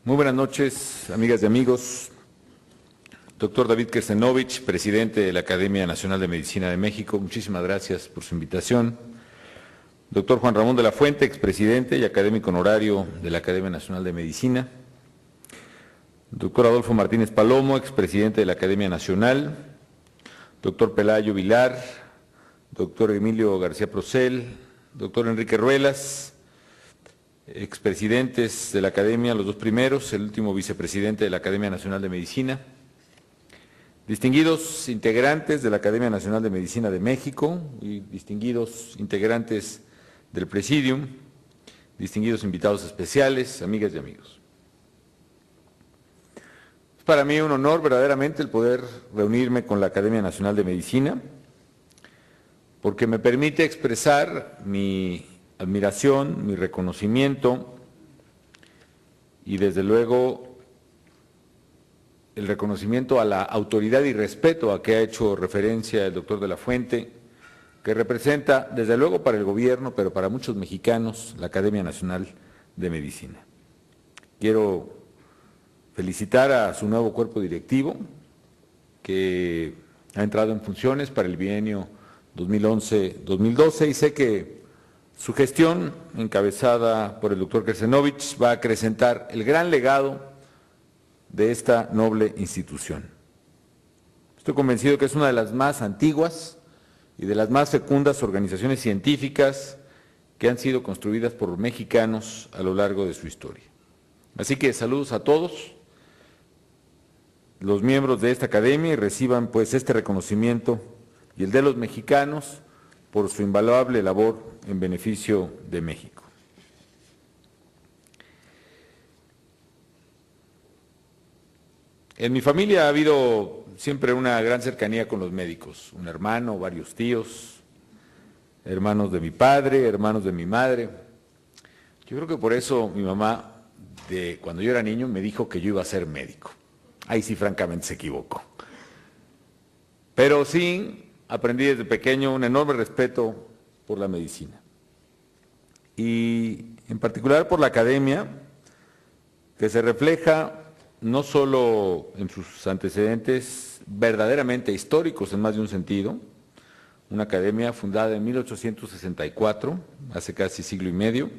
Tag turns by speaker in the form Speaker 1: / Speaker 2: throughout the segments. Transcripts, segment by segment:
Speaker 1: Muy buenas noches, amigas y amigos. Doctor David Kerstenovich, presidente de la Academia Nacional de Medicina de México, muchísimas gracias por su invitación. Doctor Juan Ramón de la Fuente, expresidente y académico honorario de la Academia Nacional de Medicina. Doctor Adolfo Martínez Palomo, expresidente de la Academia Nacional. Doctor Pelayo Vilar, doctor Emilio García Procel, doctor Enrique Ruelas, expresidentes de la Academia, los dos primeros, el último vicepresidente de la Academia Nacional de Medicina, distinguidos integrantes de la Academia Nacional de Medicina de México y distinguidos integrantes del Presidium, distinguidos invitados especiales, amigas y amigos. Es para mí un honor verdaderamente el poder reunirme con la Academia Nacional de Medicina, porque me permite expresar mi admiración, mi reconocimiento y desde luego el reconocimiento a la autoridad y respeto a que ha hecho referencia el doctor de la Fuente, que representa desde luego para el gobierno, pero para muchos mexicanos, la Academia Nacional de Medicina. Quiero felicitar a su nuevo cuerpo directivo, que ha entrado en funciones para el bienio 2011-2012 y sé que su gestión, encabezada por el doctor Kerstenovich, va a acrecentar el gran legado de esta noble institución. Estoy convencido que es una de las más antiguas y de las más fecundas organizaciones científicas que han sido construidas por mexicanos a lo largo de su historia. Así que saludos a todos los miembros de esta academia y reciban pues este reconocimiento y el de los mexicanos por su invaluable labor en beneficio de México. En mi familia ha habido siempre una gran cercanía con los médicos, un hermano, varios tíos, hermanos de mi padre, hermanos de mi madre. Yo creo que por eso mi mamá, cuando yo era niño, me dijo que yo iba a ser médico. Ahí sí, francamente, se equivocó. Pero sí, aprendí desde pequeño un enorme respeto por la medicina y en particular por la academia, que se refleja no solo en sus antecedentes verdaderamente históricos en más de un sentido, una academia fundada en 1864, hace casi siglo y medio,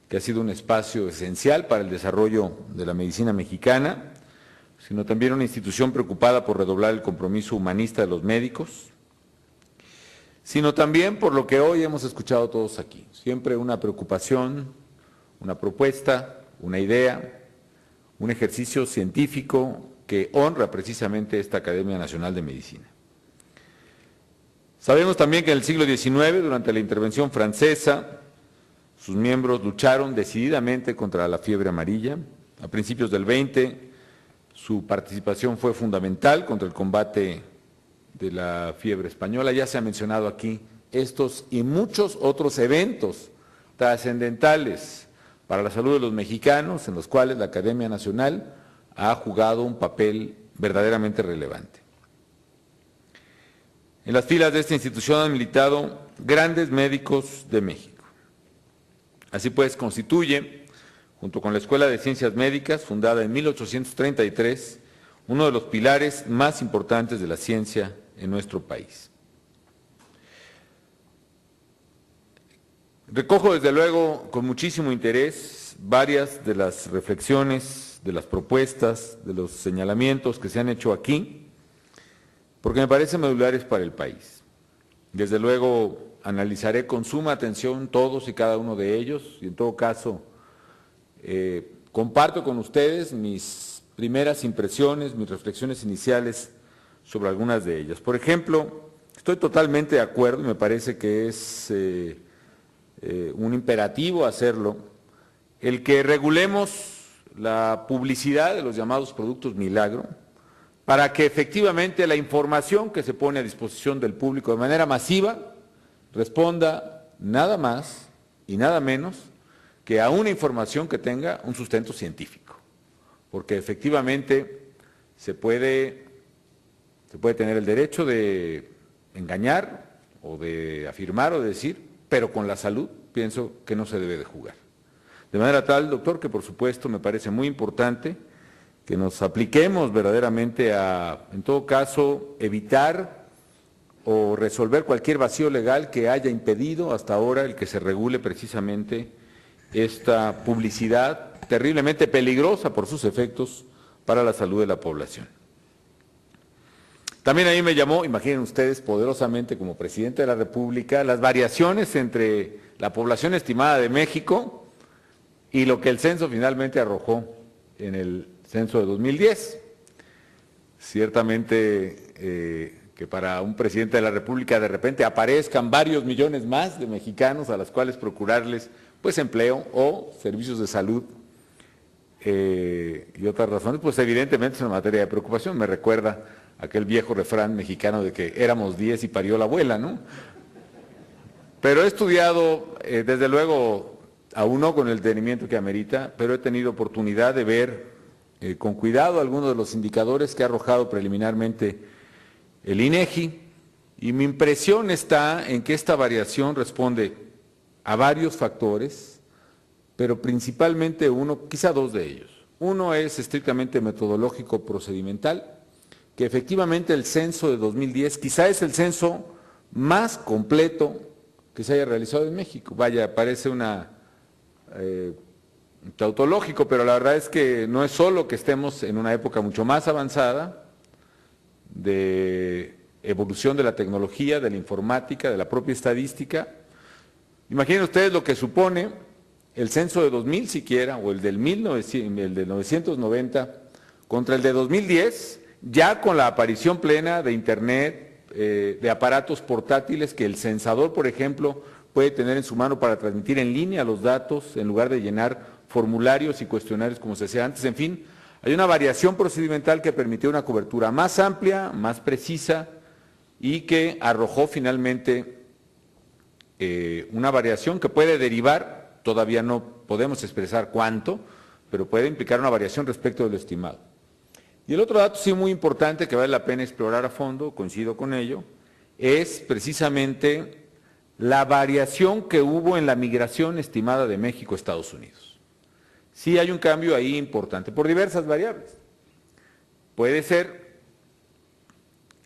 Speaker 1: que ha sido un espacio esencial para el desarrollo de la medicina mexicana, sino también una institución preocupada por redoblar el compromiso humanista de los médicos, sino también por lo que hoy hemos escuchado todos aquí, siempre una preocupación, una propuesta, una idea, un ejercicio científico que honra precisamente esta Academia Nacional de Medicina. Sabemos también que en el siglo XIX, durante la intervención francesa, sus miembros lucharon decididamente contra la fiebre amarilla. A principios del 20, su participación fue fundamental contra el combate de la fiebre española. Ya se ha mencionado aquí estos y muchos otros eventos trascendentales para la salud de los mexicanos, en los cuales la Academia Nacional ha jugado un papel verdaderamente relevante. En las filas de esta institución han militado grandes médicos de México. Así pues, constituye, junto con la Escuela de Ciencias Médicas, fundada en 1833, uno de los pilares más importantes de la ciencia en nuestro país. Recojo desde luego con muchísimo interés varias de las reflexiones, de las propuestas, de los señalamientos que se han hecho aquí, porque me parecen medulares para el país. Desde luego analizaré con suma atención todos y cada uno de ellos y en todo caso comparto con ustedes mis primeras impresiones, mis reflexiones iniciales sobre algunas de ellas. Por ejemplo, estoy totalmente de acuerdo y me parece que es un imperativo hacerlo, el que regulemos la publicidad de los llamados productos milagro para que efectivamente la información que se pone a disposición del público de manera masiva responda nada más y nada menos que a una información que tenga un sustento científico, porque efectivamente se puede tener el derecho de engañar o de afirmar o de decir, pero con la salud pienso que no se debe de jugar. De manera tal, doctor, que por supuesto me parece muy importante que nos apliquemos verdaderamente a, en todo caso, evitar o resolver cualquier vacío legal que haya impedido hasta ahora el que se regule precisamente esta publicidad terriblemente peligrosa por sus efectos para la salud de la población. También a mí me llamó, imaginen ustedes, poderosamente como presidente de la República, las variaciones entre la población estimada de México y lo que el censo finalmente arrojó en el censo de 2010. Ciertamente que para un presidente de la República de repente aparezcan varios millones más de mexicanos a los cuales procurarles pues empleo o servicios de salud y otras razones, pues evidentemente es una materia de preocupación. Me recuerda aquel viejo refrán mexicano de que éramos 10 y parió la abuela, ¿no? Pero he estudiado, desde luego, aún no con el detenimiento que amerita, pero he tenido oportunidad de ver con cuidado algunos de los indicadores que ha arrojado preliminarmente el INEGI, y mi impresión está en que esta variación responde a varios factores, pero principalmente uno, quizá dos de ellos. Uno es estrictamente metodológico procedimental, que efectivamente el censo de 2010 quizá es el censo más completo que se haya realizado en México. Vaya, parece tautológico, pero la verdad es que no es solo que estemos en una época mucho más avanzada de evolución de la tecnología, de la informática, de la propia estadística. Imaginen ustedes lo que supone el censo de 2000 siquiera, o el de 1990, contra el de 2010, ya con la aparición plena de Internet, de aparatos portátiles que el censador, por ejemplo, puede tener en su mano para transmitir en línea los datos en lugar de llenar formularios y cuestionarios como se hacía antes. En fin, hay una variación procedimental que permitió una cobertura más amplia, más precisa y que arrojó finalmente una variación que puede derivar, todavía no podemos expresar cuánto, pero puede implicar una variación respecto de lo estimado. Y el otro dato sí muy importante que vale la pena explorar a fondo, coincido con ello, es precisamente la variación que hubo en la migración estimada de México a Estados Unidos. Sí hay un cambio ahí importante, por diversas variables. Puede ser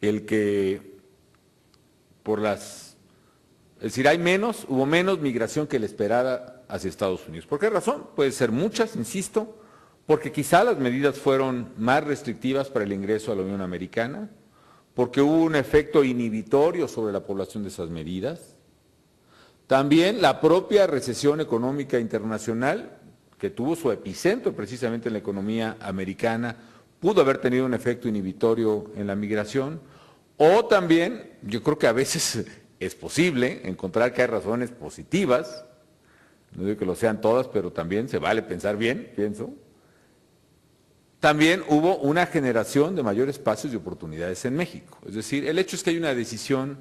Speaker 1: el que es decir, hubo menos migración que la esperada hacia Estados Unidos. ¿Por qué razón? Puede ser muchas, insisto, porque quizá las medidas fueron más restrictivas para el ingreso a la Unión Americana, porque hubo un efecto inhibitorio sobre la población de esas medidas. También la propia recesión económica internacional, que tuvo su epicentro precisamente en la economía americana, pudo haber tenido un efecto inhibitorio en la migración, o también, yo creo que a veces es posible encontrar que hay razones positivas, no digo que lo sean todas, pero también se vale pensar bien, pienso. También hubo una generación de mayores espacios y oportunidades en México, es decir, el hecho es que hay una decisión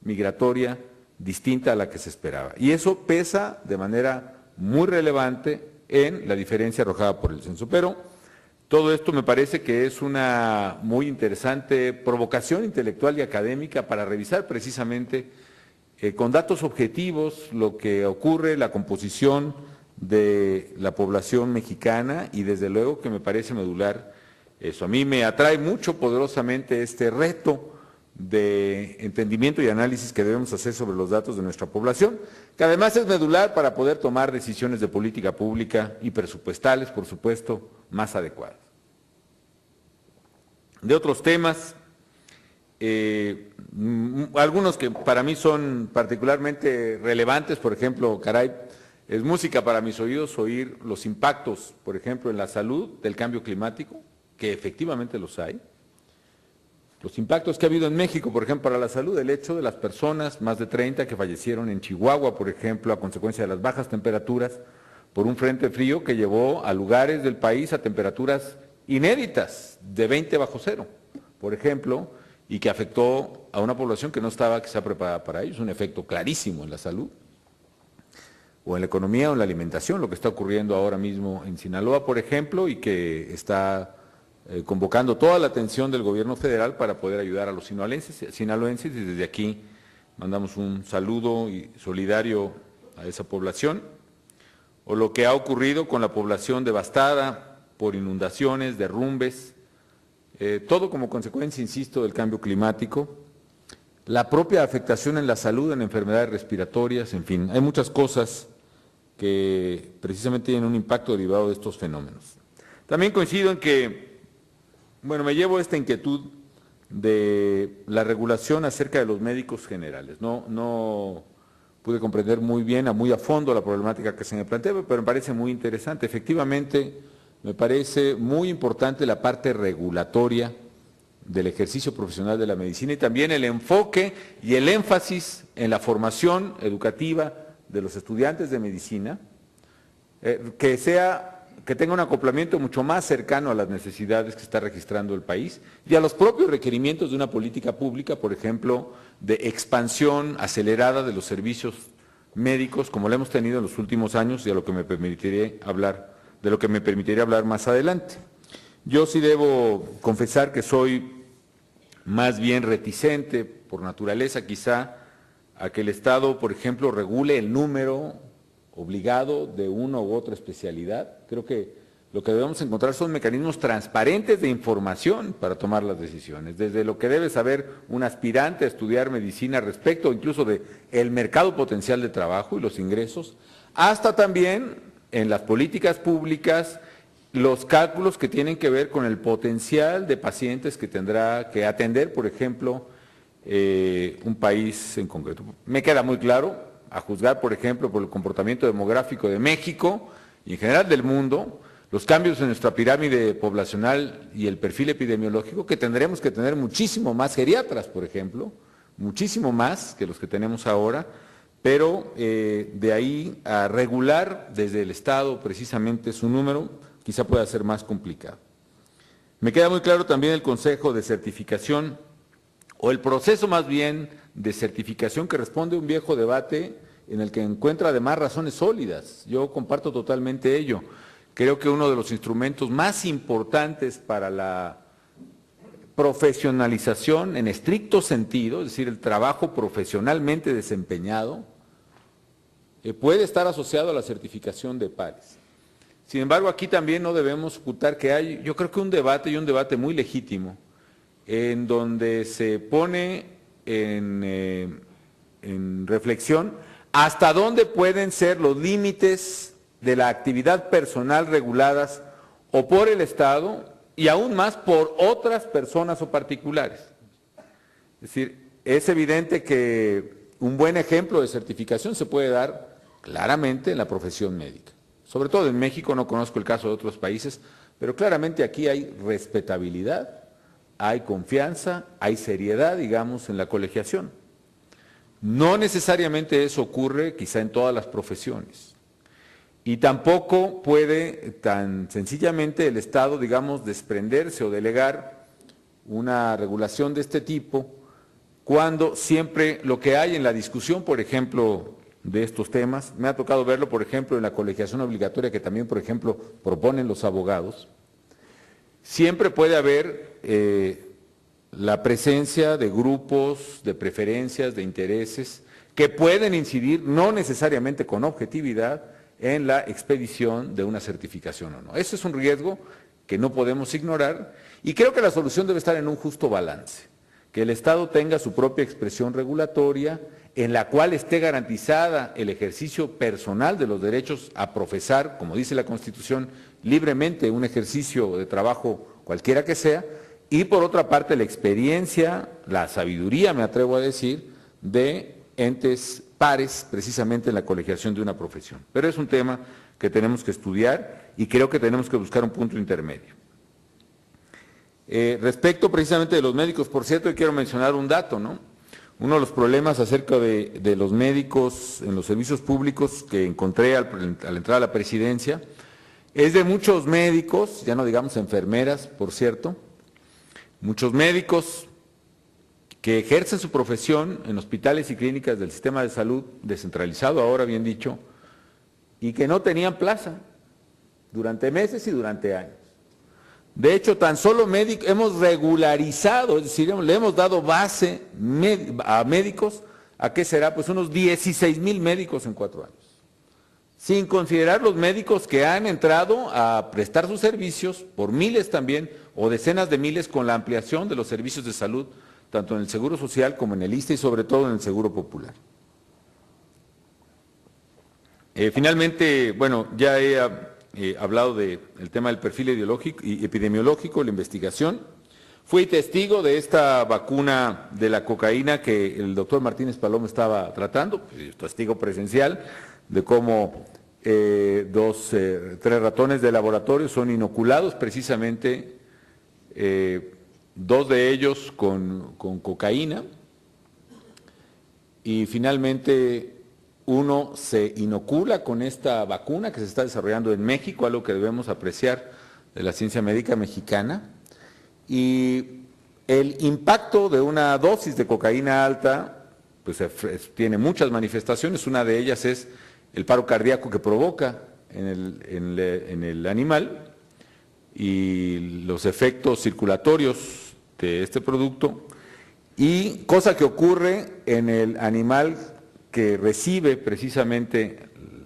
Speaker 1: migratoria distinta a la que se esperaba, y eso pesa de manera muy relevante en la diferencia arrojada por el censo. Pero todo esto me parece que es una muy interesante provocación intelectual y académica para revisar precisamente con datos objetivos lo que ocurre, la composición de la población mexicana, y desde luego que me parece medular eso. A mí me atrae mucho poderosamente este reto de entendimiento y análisis que debemos hacer sobre los datos de nuestra población, que además es medular para poder tomar decisiones de política pública y presupuestales, por supuesto, más adecuadas. De otros temas, algunos que para mí son particularmente relevantes, por ejemplo, es música para mis oídos oír los impactos, por ejemplo, en la salud del cambio climático, que efectivamente los hay. Los impactos que ha habido en México, por ejemplo, para la salud, el hecho de las personas, más de 30 que fallecieron en Chihuahua, por ejemplo, a consecuencia de las bajas temperaturas, por un frente frío que llevó a lugares del país a temperaturas inéditas, de 20 bajo cero, por ejemplo, y que afectó a una población que no estaba quizá preparada para ello. Es un efecto clarísimo en la salud, o en la economía o en la alimentación, lo que está ocurriendo ahora mismo en Sinaloa, por ejemplo, y que está convocando toda la atención del gobierno federal para poder ayudar a los sinaloenses, y desde aquí mandamos un saludo solidario a esa población. o lo que ha ocurrido con la población devastada por inundaciones, derrumbes, todo como consecuencia, insisto, del cambio climático, la propia afectación en la salud, en enfermedades respiratorias, en fin, hay muchas cosas que precisamente tienen un impacto derivado de estos fenómenos. También coincido en que, bueno, me llevo esta inquietud de la regulación acerca de los médicos generales. No pude comprender muy bien, muy a fondo la problemática que se me plantea, pero me parece muy interesante. Efectivamente, me parece muy importante la parte regulatoria del ejercicio profesional de la medicina y también el enfoque y el énfasis en la formación educativa de los estudiantes de medicina, que tenga un acoplamiento mucho más cercano a las necesidades que está registrando el país y a los propios requerimientos de una política pública, por ejemplo, de expansión acelerada de los servicios médicos, como lo hemos tenido en los últimos años y de lo que me permitiré hablar más adelante. Yo sí debo confesar que soy más bien reticente, por naturaleza quizá, a que el Estado, por ejemplo, regule el número obligado de una u otra especialidad. Creo que lo que debemos encontrar son mecanismos transparentes de información para tomar las decisiones, desde lo que debe saber un aspirante a estudiar medicina respecto incluso del mercado potencial de trabajo y los ingresos, hasta también en las políticas públicas, los cálculos que tienen que ver con el potencial de pacientes que tendrá que atender, por ejemplo, un país en concreto. Me queda muy claro, a juzgar, por ejemplo, por el comportamiento demográfico de México y en general del mundo, los cambios en nuestra pirámide poblacional y el perfil epidemiológico, que tendremos que tener muchísimo más geriatras, por ejemplo, muchísimo más que los que tenemos ahora, pero de ahí a regular desde el Estado precisamente su número, quizá pueda ser más complicado. Me queda muy claro también el Consejo de Certificación, o el proceso más bien de certificación, que responde a un viejo debate en el que encuentra además razones sólidas. Yo comparto totalmente ello. Creo que uno de los instrumentos más importantes para la profesionalización en estricto sentido, es decir, el trabajo profesionalmente desempeñado, puede estar asociado a la certificación de pares. Sin embargo, aquí también no debemos ocultar que hay, yo creo que un debate muy legítimo, en donde se pone en reflexión hasta dónde pueden ser los límites de la actividad personal reguladas o por el Estado y aún más por otras personas o particulares. Es decir, es evidente que un buen ejemplo de certificación se puede dar claramente en la profesión médica. Sobre todo en México, no conozco el caso de otros países, pero claramente aquí hay respetabilidad, hay confianza, hay seriedad, digamos, en la colegiación. No necesariamente eso ocurre quizá en todas las profesiones. Y tampoco puede tan sencillamente el Estado, digamos, desprenderse o delegar una regulación de este tipo cuando siempre lo que hay en la discusión, por ejemplo, de estos temas, me ha tocado verlo, por ejemplo, en la colegiación obligatoria que también, por ejemplo, proponen los abogados, siempre puede haber la presencia de grupos, de preferencias, de intereses, que pueden incidir, no necesariamente con objetividad, en la expedición de una certificación o no. Ese es un riesgo que no podemos ignorar y creo que la solución debe estar en un justo balance, que el Estado tenga su propia expresión regulatoria, en la cual esté garantizada el ejercicio personal de los derechos a profesar, como dice la Constitución, libremente un ejercicio de trabajo cualquiera que sea, y por otra parte la experiencia, la sabiduría, me atrevo a decir, de entes pares precisamente en la colegiación de una profesión. Pero es un tema que tenemos que estudiar y creo que tenemos que buscar un punto intermedio. Respecto precisamente de los médicos, por cierto, yo quiero mencionar un dato, ¿no? Uno de los problemas acerca de los médicos en los servicios públicos que encontré al entrar a la presidencia es de muchos médicos, ya no digamos enfermeras, por cierto, muchos médicos que ejercen su profesión en hospitales y clínicas del sistema de salud descentralizado, ahora bien dicho, y que no tenían plaza durante meses y durante años. De hecho, tan solo hemos regularizado, es decir, le hemos dado base a médicos, ¿a qué será? Pues unos 16,000 médicos en 4 años. sin considerar los médicos que han entrado a prestar sus servicios, por miles también, o decenas de miles, con la ampliación de los servicios de salud, tanto en el Seguro Social como en el ISSSTE y sobre todo en el Seguro Popular. Finalmente, bueno, ya he hablado del tema del perfil ideológico y epidemiológico, la investigación. Fui testigo de esta vacuna de la cocaína que el doctor Martínez Palomo estaba tratando, testigo presencial de cómo tres ratones de laboratorio son inoculados precisamente, dos de ellos con cocaína, y finalmente uno se inocula con esta vacuna que se está desarrollando en México, algo que debemos apreciar de la ciencia médica mexicana, y el impacto de una dosis de cocaína alta pues tiene muchas manifestaciones. Una de ellas es el paro cardíaco que provoca en el animal y los efectos circulatorios de este producto, y cosa que ocurre en el animal que recibe precisamente,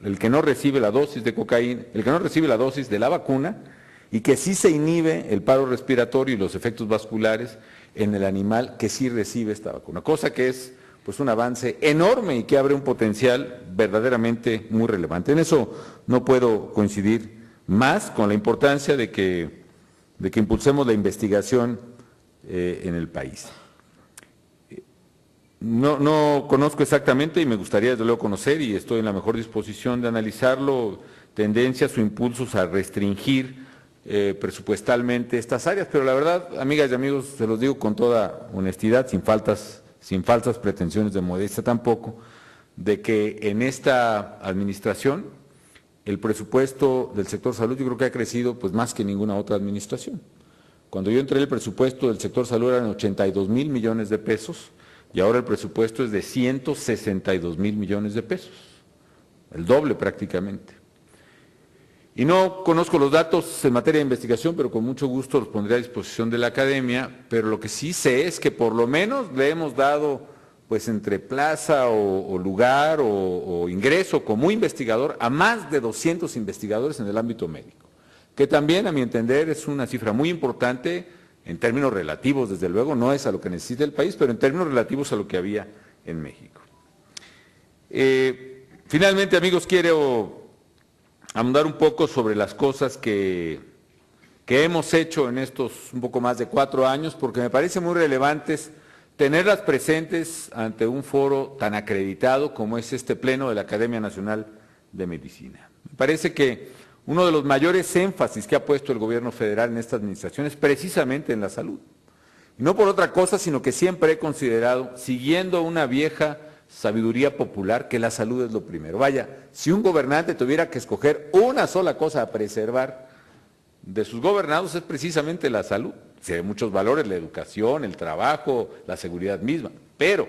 Speaker 1: el que no recibe la dosis de cocaína, el que no recibe la dosis de la vacuna, y que sí se inhibe el paro respiratorio y los efectos vasculares en el animal que sí recibe esta vacuna, cosa que es pues un avance enorme y que abre un potencial verdaderamente muy relevante. En eso no puedo coincidir más con la importancia de que impulsemos la investigación en el país. No conozco exactamente, y me gustaría desde luego conocer, y estoy en la mejor disposición de analizarlo, tendencias o impulsos a restringir presupuestalmente estas áreas, pero la verdad, amigas y amigos, se los digo con toda honestidad, sin falsas pretensiones de modestia tampoco, de que en esta administración el presupuesto del sector salud yo creo que ha crecido pues más que ninguna otra administración. Cuando yo entré, el presupuesto del sector salud eran 82,000 millones de pesos, y ahora el presupuesto es de 162,000 millones de pesos, el doble prácticamente. Y no conozco los datos en materia de investigación, pero con mucho gusto los pondré a disposición de la academia, pero lo que sí sé es que por lo menos le hemos dado, pues entre plaza o lugar o ingreso como investigador, a más de 200 investigadores en el ámbito médico, que también, a mi entender, es una cifra muy importante en términos relativos, desde luego, no es a lo que necesita el país, pero en términos relativos a lo que había en México. Finalmente, amigos, quiero ahondar un poco sobre las cosas que hemos hecho en estos un poco más de 4 años, porque me parece muy relevantes tenerlas presentes ante un foro tan acreditado como es este pleno de la Academia Nacional de Medicina. Me parece que uno de los mayores énfasis que ha puesto el gobierno federal en esta administración es precisamente en la salud. Y no por otra cosa, sino que siempre he considerado, siguiendo una vieja sabiduría popular, que la salud es lo primero. Vaya, si un gobernante tuviera que escoger una sola cosa a preservar de sus gobernados, es precisamente la salud. Sí, hay muchos valores, la educación, el trabajo, la seguridad misma, pero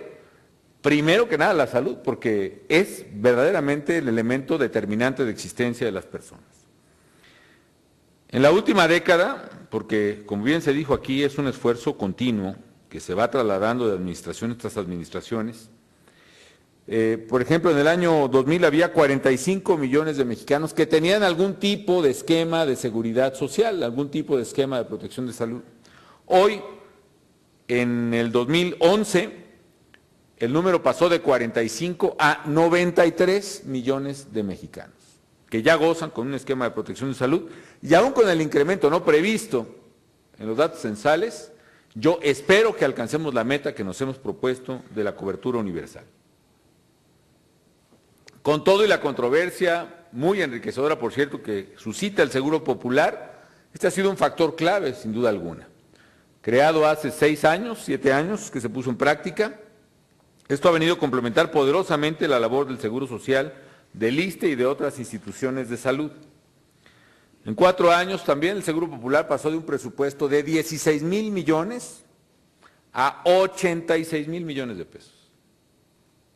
Speaker 1: primero que nada la salud, porque es verdaderamente el elemento determinante de existencia de las personas. En la última década, porque como bien se dijo aquí, es un esfuerzo continuo que se va trasladando de administraciones tras administraciones. Por ejemplo, en el año 2000 había 45 millones de mexicanos que tenían algún tipo de esquema de seguridad social, algún tipo de esquema de protección de salud. Hoy, en el 2011, el número pasó de 45 a 93 millones de mexicanos, que ya gozan con un esquema de protección de salud, y aún con el incremento no previsto en los datos censales, yo espero que alcancemos la meta que nos hemos propuesto de la cobertura universal. Con todo y la controversia, muy enriquecedora por cierto, que suscita el Seguro Popular, este ha sido un factor clave sin duda alguna. Creado hace 6 años, 7 años que se puso en práctica, esto ha venido a complementar poderosamente la labor del Seguro Social, del ISSSTE y de otras instituciones de salud. En 4 años también el Seguro Popular pasó de un presupuesto de 16,000 millones a 86,000 millones de pesos.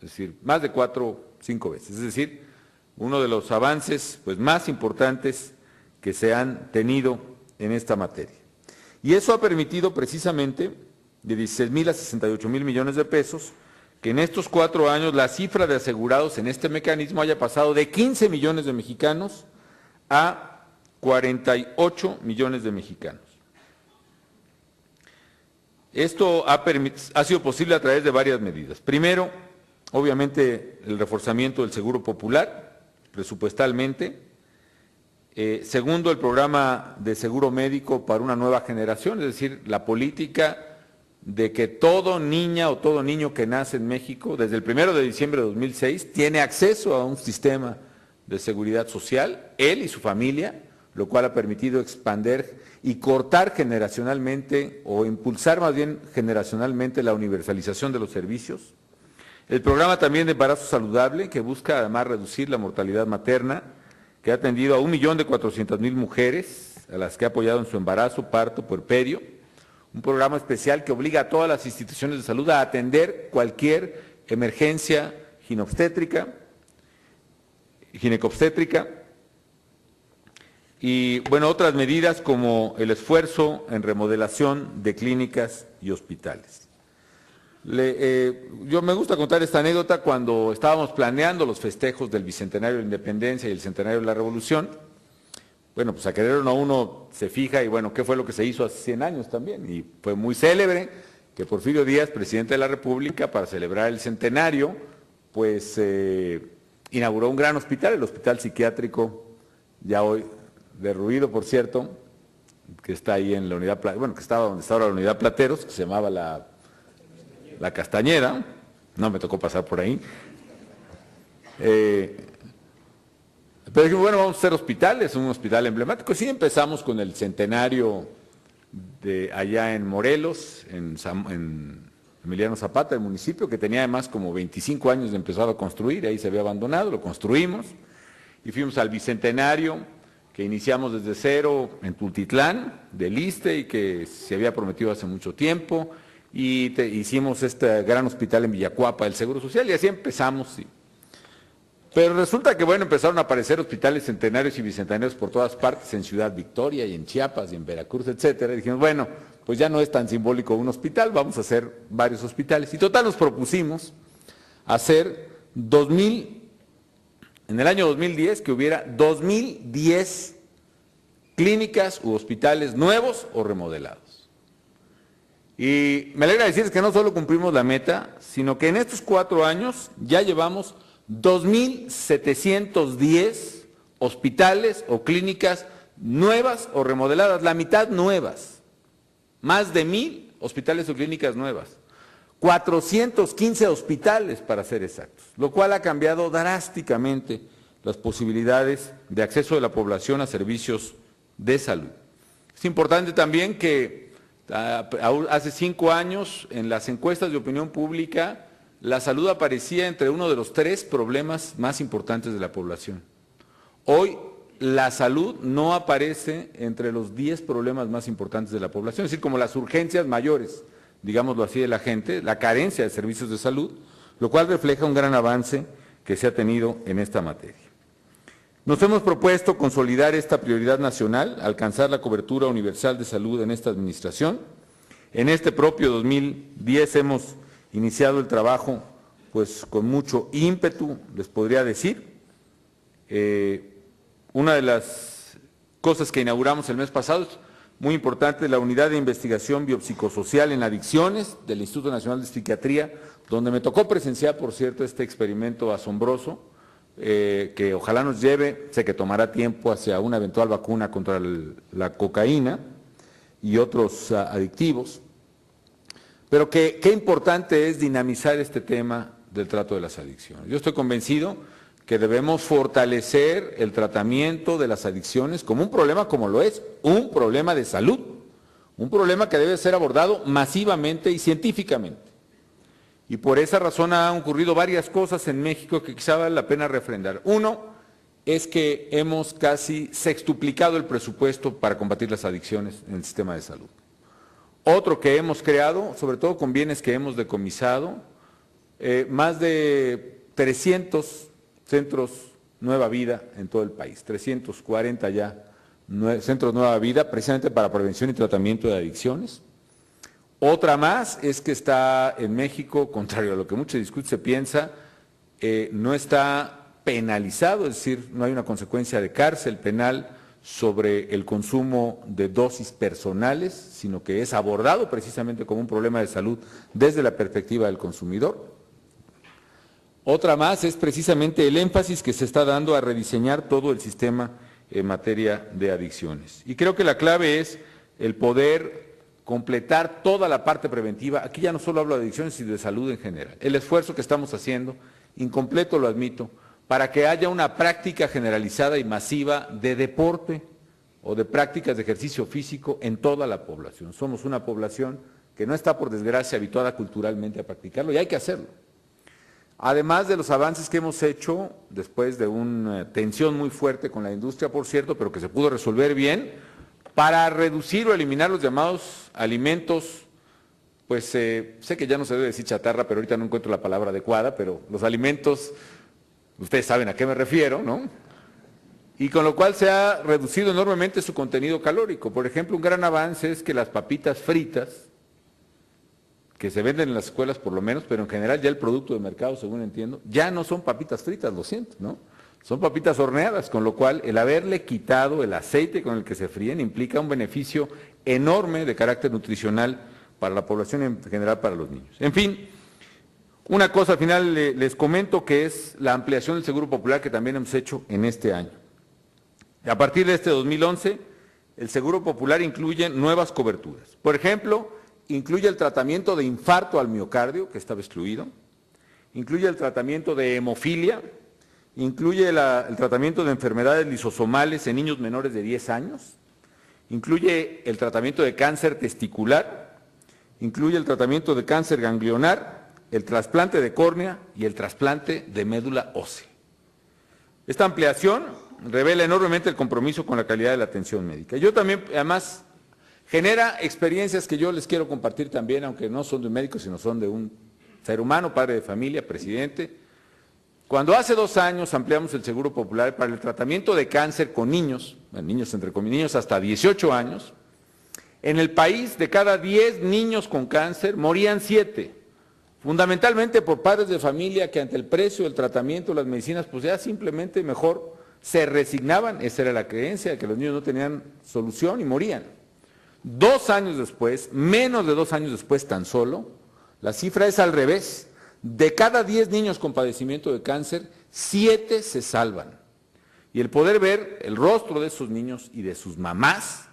Speaker 1: Es decir, más de 5 veces. Es decir, uno de los avances pues, más importantes que se han tenido en esta materia. Y eso ha permitido precisamente de 16,000 a 68,000 millones de pesos que en estos 4 años la cifra de asegurados en este mecanismo haya pasado de 15 millones de mexicanos a 48 millones de mexicanos. Esto ha sido posible a través de varias medidas. Primero, obviamente, el reforzamiento del seguro popular, presupuestalmente. Segundo, el programa de seguro médico para una nueva generación, es decir, la política de que todo niña o todo niño que nace en México, desde el 1 de diciembre de 2006, tiene acceso a un sistema de seguridad social, él y su familia, lo cual ha permitido expandir y cortar generacionalmente, o impulsar más bien generacionalmente, la universalización de los servicios. El programa también de embarazo saludable, que busca además reducir la mortalidad materna, que ha atendido a 1.400.000 mujeres, a las que ha apoyado en su embarazo, parto, puerperio. Un programa especial que obliga a todas las instituciones de salud a atender cualquier emergencia ginecobstétrica. Y, bueno, otras medidas como el esfuerzo en remodelación de clínicas y hospitales. Yo me gusta contar esta anécdota. Cuando estábamos planeando los festejos del Bicentenario de la Independencia y el Centenario de la Revolución, bueno, pues a querer o no uno se fija y bueno, ¿qué fue lo que se hizo hace 100 años también? Y fue muy célebre que Porfirio Díaz, presidente de la República, para celebrar el centenario, pues inauguró un gran hospital, el Hospital Psiquiátrico, ya hoy derruido, por cierto, que está ahí en la unidad, bueno, que estaba donde está ahora la unidad Plateros, que se llamaba la Castañeda, no me tocó pasar por ahí. Pero dijimos, bueno, vamos a hacer hospitales, un hospital emblemático. Sí, empezamos con el centenario de allá en Morelos, en Emiliano Zapata, el municipio, que tenía además como 25 años de empezado a construir, ahí se había abandonado, lo construimos. Y fuimos al Bicentenario, que iniciamos desde cero en Tultitlán, del ISSSTE, y que se había prometido hace mucho tiempo. Y hicimos este gran hospital en Villacuapa del Seguro Social, y así empezamos. Sí. Pero resulta que, bueno, empezaron a aparecer hospitales centenarios y bicentenarios por todas partes, en Ciudad Victoria y en Chiapas y en Veracruz, etcétera. Y dijimos, bueno, pues ya no es tan simbólico un hospital, vamos a hacer varios hospitales. Y total nos propusimos hacer en el año 2010, que hubiera 2010 clínicas u hospitales nuevos o remodelados. Y me alegra decirles que no solo cumplimos la meta, sino que en estos 4 años ya llevamos 2.710 hospitales o clínicas nuevas o remodeladas, la mitad nuevas, más de 1.000 hospitales o clínicas nuevas, 415 hospitales para ser exactos, lo cual ha cambiado drásticamente las posibilidades de acceso de la población a servicios de salud. Es importante también que hace 5 años en las encuestas de opinión pública la salud aparecía entre uno de los 3 problemas más importantes de la población. Hoy la salud no aparece entre los 10 problemas más importantes de la población, es decir, como las urgencias mayores, digámoslo así, de la gente, la carencia de servicios de salud, lo cual refleja un gran avance que se ha tenido en esta materia. Nos hemos propuesto consolidar esta prioridad nacional, alcanzar la cobertura universal de salud en esta administración. En este propio 2010 hemos iniciado el trabajo pues con mucho ímpetu, les podría decir. Una de las cosas que inauguramos el mes pasado es muy importante, la unidad de investigación biopsicosocial en adicciones del Instituto Nacional de Psiquiatría, donde me tocó presenciar, por cierto, este experimento asombroso, que ojalá nos lleve, sé que tomará tiempo, hacia una eventual vacuna contra la cocaína y otros adictivos. Pero qué importante es dinamizar este tema del trato de las adicciones. Yo estoy convencido que debemos fortalecer el tratamiento de las adicciones como un problema, como lo es, un problema de salud, un problema que debe ser abordado masivamente y científicamente. Y por esa razón han ocurrido varias cosas en México que quizá vale la pena refrendar. Uno es que hemos casi sextuplicado el presupuesto para combatir las adicciones en el sistema de salud. Otro que hemos creado, sobre todo con bienes que hemos decomisado, más de 300 centros Nueva Vida en todo el país, 340 ya centros Nueva Vida, precisamente para prevención y tratamiento de adicciones. Otra más es que está en México, contrario a lo que mucho se discute, se piensa, no está penalizado, es decir, no hay una consecuencia de cárcel penal sobre el consumo de dosis personales, sino que es abordado precisamente como un problema de salud desde la perspectiva del consumidor. Otra más es precisamente el énfasis que se está dando a rediseñar todo el sistema en materia de adicciones. Y creo que la clave es el poder completar toda la parte preventiva. Aquí ya no solo hablo de adicciones, sino de salud en general. El esfuerzo que estamos haciendo, incompleto lo admito, para que haya una práctica generalizada y masiva de deporte o de prácticas de ejercicio físico en toda la población. Somos una población que no está, por desgracia, habituada culturalmente a practicarlo y hay que hacerlo. Además de los avances que hemos hecho después de una tensión muy fuerte con la industria, por cierto, pero que se pudo resolver bien, para reducir o eliminar los llamados alimentos, pues sé que ya no se debe decir chatarra, pero ahorita no encuentro la palabra adecuada, pero los alimentos, ustedes saben a qué me refiero, ¿no? Y con lo cual se ha reducido enormemente su contenido calórico. Por ejemplo, un gran avance es que las papitas fritas, que se venden en las escuelas por lo menos, pero en general ya el producto de mercado, según entiendo, ya no son papitas fritas, lo siento, ¿no? Son papitas horneadas, con lo cual el haberle quitado el aceite con el que se fríen implica un beneficio enorme de carácter nutricional para la población y en general para los niños. En fin, una cosa al final les comento que es la ampliación del Seguro Popular que también hemos hecho en este año. A partir de este 2011, el Seguro Popular incluye nuevas coberturas. Por ejemplo, incluye el tratamiento de infarto al miocardio, que estaba excluido, incluye el tratamiento de hemofilia, incluye el tratamiento de enfermedades lisosomales en niños menores de 10 años, incluye el tratamiento de cáncer testicular, incluye el tratamiento de cáncer ganglionar, el trasplante de córnea y el trasplante de médula ósea. Esta ampliación revela enormemente el compromiso con la calidad de la atención médica. Yo también, además, genera experiencias que yo les quiero compartir también, aunque no son de un médico, sino son de un ser humano, padre de familia, presidente. Cuando hace 2 años ampliamos el Seguro Popular para el tratamiento de cáncer con niños, niños entre comillas, niños hasta 18 años, en el país de cada 10 niños con cáncer morían 7, fundamentalmente por padres de familia que ante el precio del tratamiento, las medicinas, pues ya simplemente mejor se resignaban, esa era la creencia, de que los niños no tenían solución y morían. 2 años después, menos de 2 años después tan solo, la cifra es al revés. De cada 10 niños con padecimiento de cáncer, 7 se salvan. Y el poder ver el rostro de esos niños y de sus mamás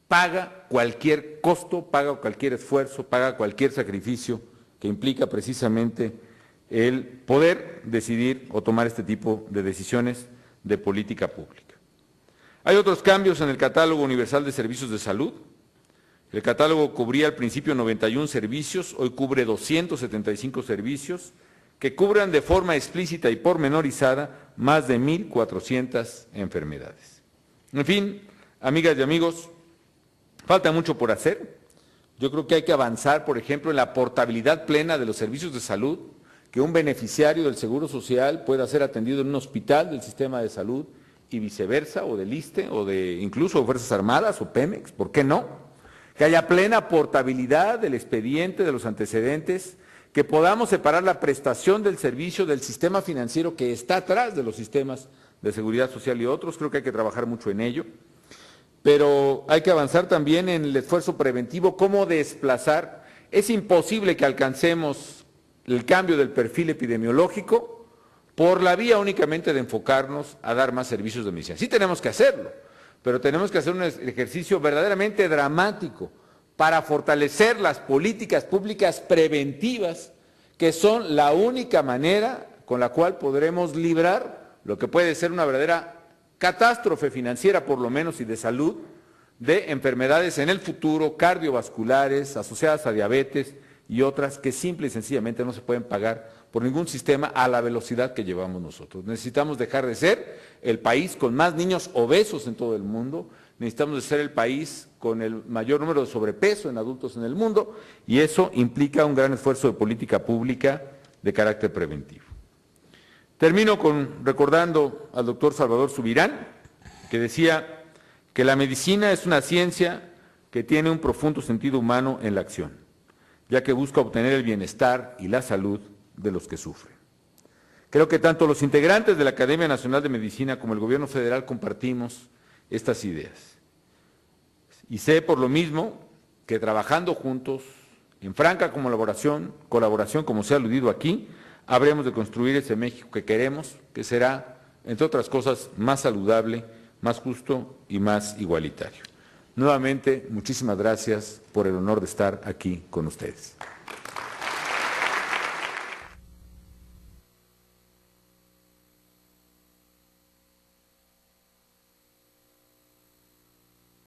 Speaker 1: paga cualquier costo, paga cualquier esfuerzo, paga cualquier sacrificio que implica precisamente el poder decidir o tomar este tipo de decisiones de política pública. Hay otros cambios en el catálogo universal de servicios de salud. El catálogo cubría al principio 91 servicios, hoy cubre 275 servicios que cubran de forma explícita y pormenorizada más de 1.400 enfermedades. En fin, amigas y amigos, falta mucho por hacer. Yo creo que hay que avanzar, por ejemplo, en la portabilidad plena de los servicios de salud, que un beneficiario del Seguro Social pueda ser atendido en un hospital del sistema de salud y viceversa, o del ISSSTE, o de incluso Fuerzas Armadas o Pemex, ¿por qué no? Que haya plena portabilidad del expediente, de los antecedentes, que podamos separar la prestación del servicio del sistema financiero que está atrás de los sistemas de seguridad social y otros. Creo que hay que trabajar mucho en ello, pero hay que avanzar también en el esfuerzo preventivo, cómo desplazar. Es imposible que alcancemos el cambio del perfil epidemiológico por la vía únicamente de enfocarnos a dar más servicios de medicina. Sí tenemos que hacerlo, pero tenemos que hacer un ejercicio verdaderamente dramático para fortalecer las políticas públicas preventivas, que son la única manera con la cual podremos librar lo que puede ser una verdadera catástrofe financiera, por lo menos, y de salud, de enfermedades en el futuro, cardiovasculares, asociadas a diabetes y otras que simple y sencillamente no se pueden pagar por ningún sistema a la velocidad que llevamos nosotros. Necesitamos dejar de ser el país con más niños obesos en todo el mundo, necesitamos de ser el país con el mayor número de sobrepeso en adultos en el mundo, y eso implica un gran esfuerzo de política pública de carácter preventivo. Termino recordando al doctor Salvador Subirán, que decía que la medicina es una ciencia que tiene un profundo sentido humano en la acción. ya que busca obtener el bienestar y la salud de los que sufren. Creo que tanto los integrantes de la Academia Nacional de Medicina como el Gobierno Federal compartimos estas ideas. Y sé por lo mismo que trabajando juntos, en franca colaboración, como se ha aludido aquí, habremos de construir ese México que queremos, que será, entre otras cosas, más saludable, más justo y más igualitario. Nuevamente, muchísimas gracias por el honor de estar aquí con ustedes.